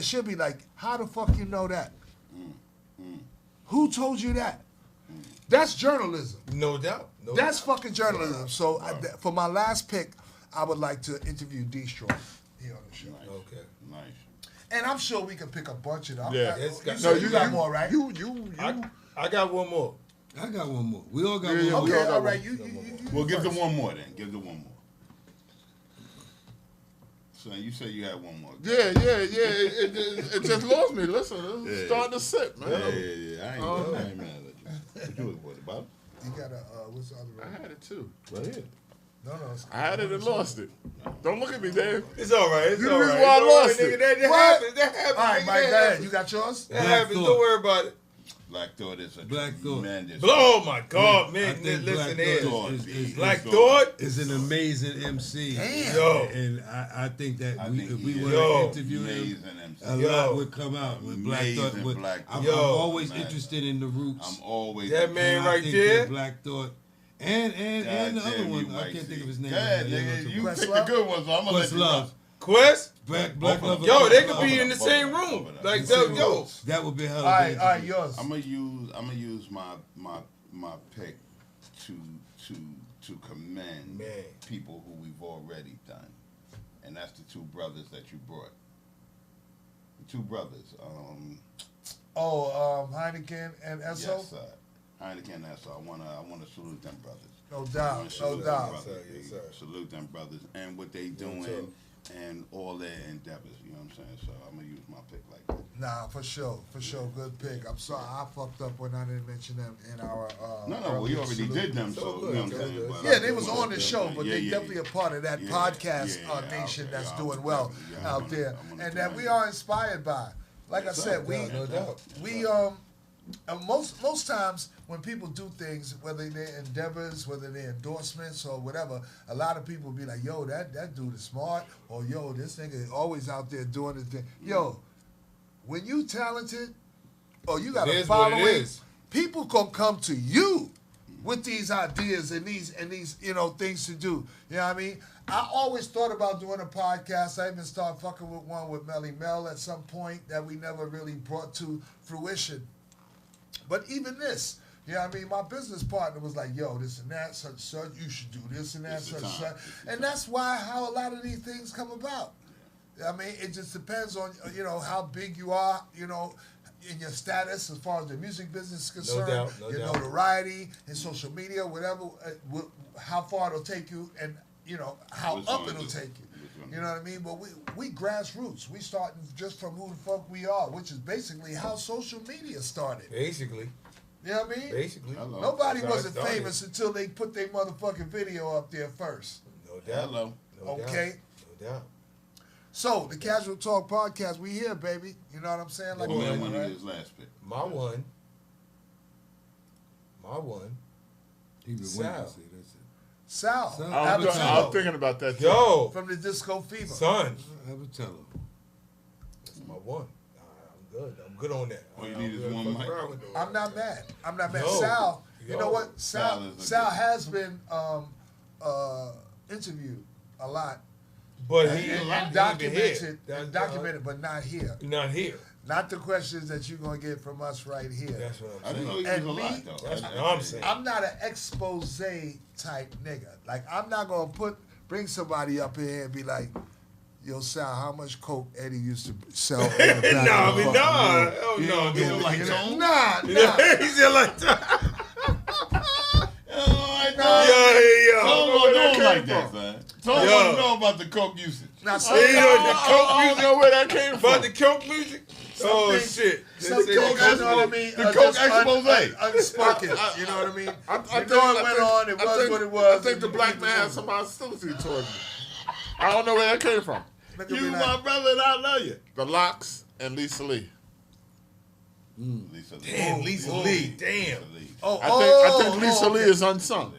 she'll be like, how the fuck you know that? Who told you that? That's journalism. No doubt. That's fucking journalism. So for my last pick, I would like to interview D-Straw here on the show. Nice. Okay. Nice. And I'm sure we can pick a bunch of them. Yeah. You got more, right? I got one more. I got one more. We all got Yeah, one more. Okay, all right. You Well, give them first. one more then. Give them one more. So you said you had one more. Yeah. It just lost me. Listen, it's starting to sip, man. Yeah. I ain't mad at you. What you looking for, the bottom? You got what's the other I one? had it too. Right here. No. I had it and lost it. Don't look at me, Dave. It's all right. It's You the all reason right. why I It's all lost right, it. nigga. That What? happens. That happens. All right, nigga. Mike, That go ahead. happens. You got yours? That happens. Thought. Don't worry about it. Black Thought is a Black Thought. tremendous. Oh my God, I man! think Listen Black here. Thought is Black Thought. is an amazing MC. Damn. Yo. And I think that I we, think if we he were is Yo. to interview him, amazing MC. a Yo. lot would come out with Black Thought. Amazing But Black I'm Thought. always Man. interested in the roots. I'm always That man And I right think there. that Black Thought. And the other Goddamn, one, you I white can't think of his tee. name. Go ahead, right now. nigga. You Questlove? pick the good ones, so I'm gonna let you Questlove. know. Quest. Black Love. Yo, they could Over be there, in the over same there, room. over there. Like, Same yo. roots. That would be hell. All right, yours. I'm gonna use my pick to commend Man. people who we've already done, and that's the two brothers that you brought. The two brothers. Heineken and Esso? Yes, sir. Heineken and Esso. I wanna salute them brothers. No I wanna doubt, salute no them doubt. brothers. Yes, sir. Salute them brothers and what they doing and all their endeavors. You know what I'm saying? So I'm gonna use my pick like that. Nah, for sure. Good pick. I'm sorry, I fucked up when I didn't mention them in our. No, we earlier already salute. did them, So so good, you know what so I'm saying. good. But Yeah, I they was just on wanted the to- show, but yeah, they yeah, definitely a part of that yeah, podcast yeah, nation okay, that's I doing was well definitely- out there, I wanna and that commend we them. are inspired by. Like I said, we No doubt. we most times when people do things, whether they're endeavors, whether they're endorsements or whatever, a lot of people be like, "Yo, that dude is smart," or "Yo, this nigga is always out there doing the thing." Yo, when you talented, or you got It a is what it following, is. people gonna come to you with these ideas and these things to do. You know what I mean? I always thought about doing a podcast. I even started fucking with one with Melly Mel at some point that we never really brought to fruition. But even this, you know what I mean? My business partner was like, yo, this and that, such and such, you should do this and that, It's the such and time. such. And that's how a lot of these things come about. I mean, it just depends on, how big you are, in your status as far as the music business is concerned, doubt, no your doubt. notoriety in social media, whatever, how far it'll take you and, how What's up gonna it'll do. take you. What's gonna You know what I mean? But we grassroots. We starting just from who the fuck we are, which is basically how social media started. Basically. You know what I mean? Basically. Hello. Nobody That's how it wasn't started. famous until they put their motherfucking video up there first. No doubt. Hello. No doubt. Okay. No doubt. So the Casual Talk podcast, we here, baby. You know what I'm saying? Like Who we had did, one right? of his last pick? My one. He been Sal. waiting to say that's it. Sal, Sal. I was Abatello, thinking about that too. Yo, from the Disco Fever. son. Abatello. That's my one. I'm good. I'm good on that. All you I'm need is good. one Fuck mic. around with those. I'm not mad. I'm not mad. Yo. Sal, you know Yo. what? Sal is a Sal good- has been interviewed a lot. But And, he and ain't here. documented, That's, and documented, but not here. Not here. Not the questions that you're gonna get from us right here. That's what I I'm didn't know saying. he was And a me- lot though. That's I- what I'm saying. I'm not an expose type nigga. Like I'm not gonna bring somebody up here and be like, "Yo, Sal, how much coke Eddie used to sell?" In the back Nah, of the I mean, fucking nah. room?" Oh, You no, know, dude. like you Tone? know, nah. He said like that. Oh, Yo, Tone yo. don't do that him like came that, from? son. Tone Yo. don't know about the coke usage. Now, Hey, yo, the coke I music. don't know where that came About from. the coke music? Oh, shit. Some They things, say you know what I mean? The are Coke just expose. unspoken. You know what I mean? I You think- know I it went think- on. It I was think- what it was. I think the black man has some hostility towards me. I don't know where that came from. You my brother and I love you. The Locks and Lisa Lee. Lisa Lee. Damn, Lisa Lee. Damn. Lisa Lee. I think Lisa Lee is unsung.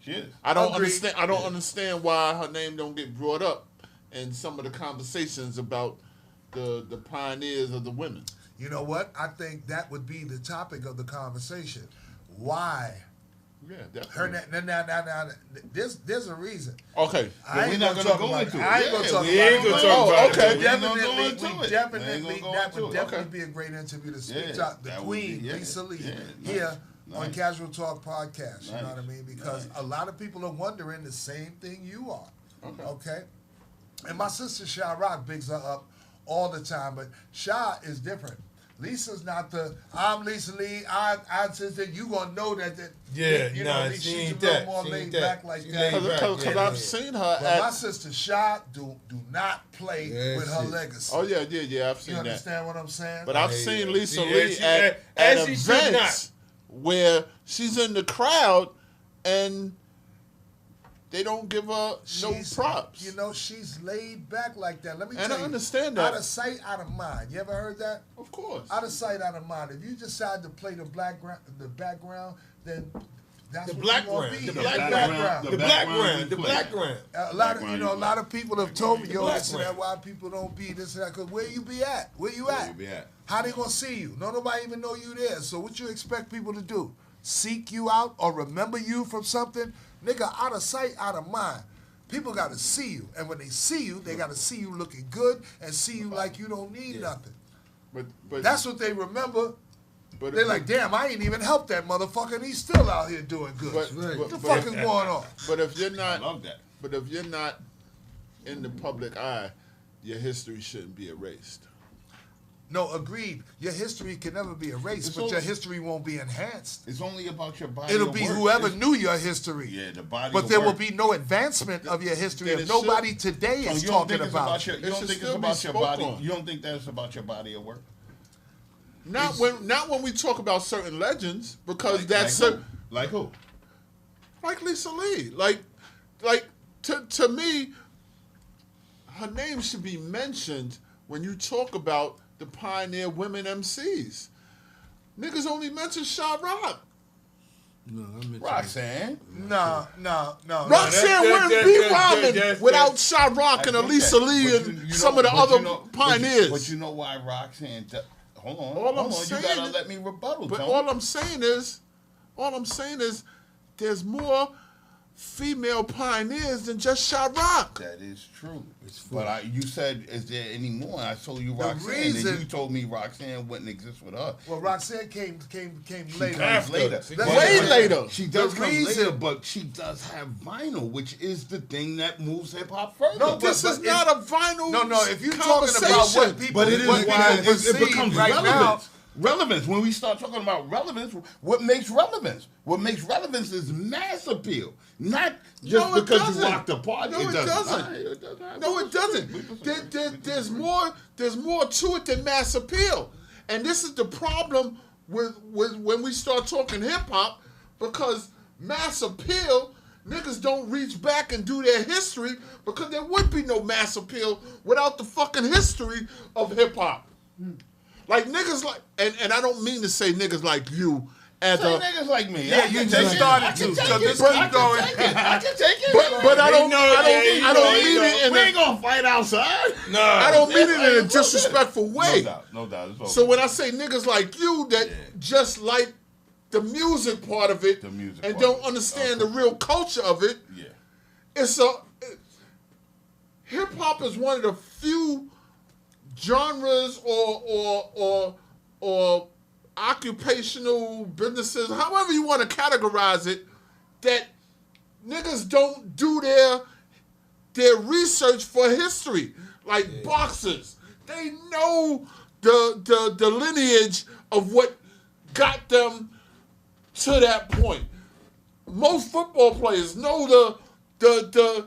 She is. I don't Agreed. understand. I don't understand why her name don't get brought up in some of the conversations about the pioneers of the women. You know what? I think that would be the topic of the conversation. Why Yeah, Her definitely. now, there's a reason. Okay. I we're ain't not gonna gonna talk go about into it. it. I ain't gonna Yeah, talk we about ain't it. gonna talk about it. Okay, We ain't gonna go definitely, into it. we We definitely, ain't gonna go that into would it. definitely Okay. be a great interview to speak Yeah, to the that would Queen, be- yeah, Lisa Lee, yeah, here on nice. Casual Talk Podcast. You know Nice. what I mean? Because Nice. a lot of people are wondering the same thing you are. Okay. Okay? And my sister Sha Rock bigs her up all the time, but Sha is different. Lisa's not the I'm Lisa Lee. I said that you gonna know that Yeah, you nah, know she she's ain't a little that. more She laid ain't that. back like She that. laid back. Because Yeah, I've yeah. seen her But my at. sister Sha do not play Yeah, with her shit. legacy. Oh yeah, I've seen You that. understand what I'm saying? But I've Yeah, seen yeah. Lisa Yeah, Lee she- at as she should events where she's in the crowd and they don't give her no props. You know, she's laid back like that. Let me And tell I you. understand that. Out of sight, out of mind. You ever heard that? Of course. Out of sight, out of mind. If you decide to play the background, then that's The what black you're gonna ground. be. The The black background. The background. The background. A lot of a lot of people have told me, yo, black this and that. man. Why people don't be this and that? Cause where you be at? Where you at? you be at? How they gonna see you? No, nobody even know you there. So what you expect people to do? Seek you out or remember you from something? Nigga, out of sight, out of mind. People gotta see you, and when they see you, they gotta see you looking good and see you like you don't need nothing. but That's what they remember. but They're like, damn, I ain't even helped that motherfucker, and he's still out here doing good. But- What the but- fuck is going on? But if you're I not, love that. but if you're not in the public eye, your history shouldn't be erased. No, agreed. Your history can never be erased, It's but your always- history won't be enhanced. It's only about your body. It'll of be work. whoever It's- knew your history. Yeah, the body. But of there will work. be no advancement of your history Then if it nobody should- today So is you don't talking think it's about about your. you. You It don't should think it's still be about your spoke body. on. You don't think that's about your body of work. Not when we talk about certain legends, because Like- that's like certain, who? Like who? like Lisa Lee. Like to me, her name should be mentioned when you talk about the pioneer women MCs. Niggas only mention Sha Rock. No, I meant Roxanne. No. Roxanne wouldn't be rhyming without Sha Rock and I get Elisa that. Lee But and you some know- of the but other you know- pioneers. But you know why Roxanne? Hold on. All I'm hold on. saying You gotta is- let me rebuttal. But Tony. all I'm saying is, there's more female pioneers than just Sha Rock. That is true. full. But you said, is there any more? And I told you Roxanne, reason- and you told me Roxanne wouldn't exist with her. Well, Roxanne came She later. comes later. She But- comes Way later. later. She does The come reason- later, but she does have vinyl, which is the thing that moves hip hop further. No, This but is not a vinyl. No, if you're talking about what people, But it is what why people it perceive becomes right relevance. now. Relevance. When we start talking about relevance, what makes relevance? What makes relevance is mass appeal, not just No, it because doesn't. you rock the party. No, it doesn't. All right, it doesn't. No, it doesn't. There's more to it than mass appeal, and this is the problem with when we start talking hip hop, because mass appeal, niggas don't reach back and do their history, because there would be no mass appeal without the fucking history of hip hop. Like niggas like, and I don't mean to say niggas like you as Say a. niggas like me. Yeah, I you can just take it. started I can to, take so it. just I keep can going. take it. I can take it. But I don't We mean it in We a, ain't gonna fight outside. No. I don't mean it in a disrespectful No way. doubt. No doubt. It's over. So when I say niggas like you that Yeah. just like the music part of it The music and part don't of it. understand Okay. the real culture of it, Yeah. hip hop is one of the few genres or occupational businesses, however you want to categorize it, that niggas don't do their research for history. Like boxers, they know the lineage of what got them to that point. Most football players know the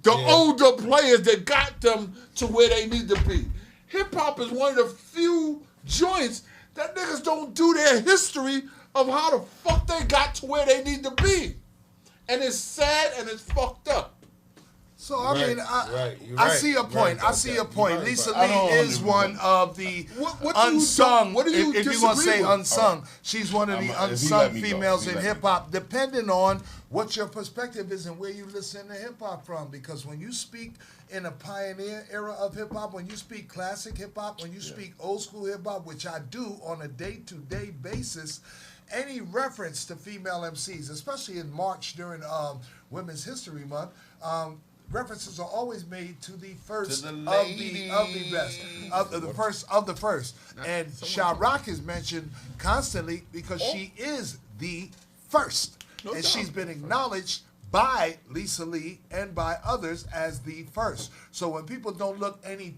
older players that got them to where they need to be. Hip hop is one of the few joints that niggas don't do their history of how the fuck they got to where they need to be. And it's sad and it's fucked up. So I mean, You're I right. see your You're point. right I about see that. your point. You're right Lisa about that. Lee I don't is agree one with of the What do you unsung. what do you if you want to disagree say with? unsung, she's one of the If he let unsung me go, females if he in let me hip hop. Depending on what your perspective is and where you listen to hip hop from, because when you speak in a pioneer era of hip hop, when you speak classic hip hop, when you speak old school hip hop, which I do on a day-to-day basis, any reference to female MCs, especially in March during Women's History Month, references are always made to the first To the of the best, of the first. And Sha-Rock is mentioned constantly because she is the first, and doubt. she's been acknowledged by Lisa Lee and by others as the first. So when people don't look any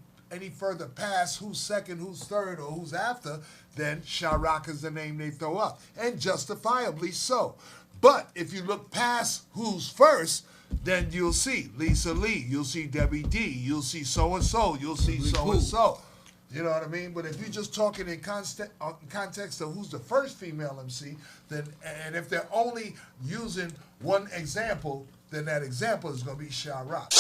further past who's second, who's third, or who's after, then Sha-Rock is the name they throw up, and justifiably so. But if you look past who's first, then you'll see Lisa Lee, you'll see Debbie D, you'll see so-and-so, you'll see so-and-so. You know what I mean? But if you're just talking in context of who's the first female MC, then, and if they're only using one example, then that example is going to be Sha-Rock.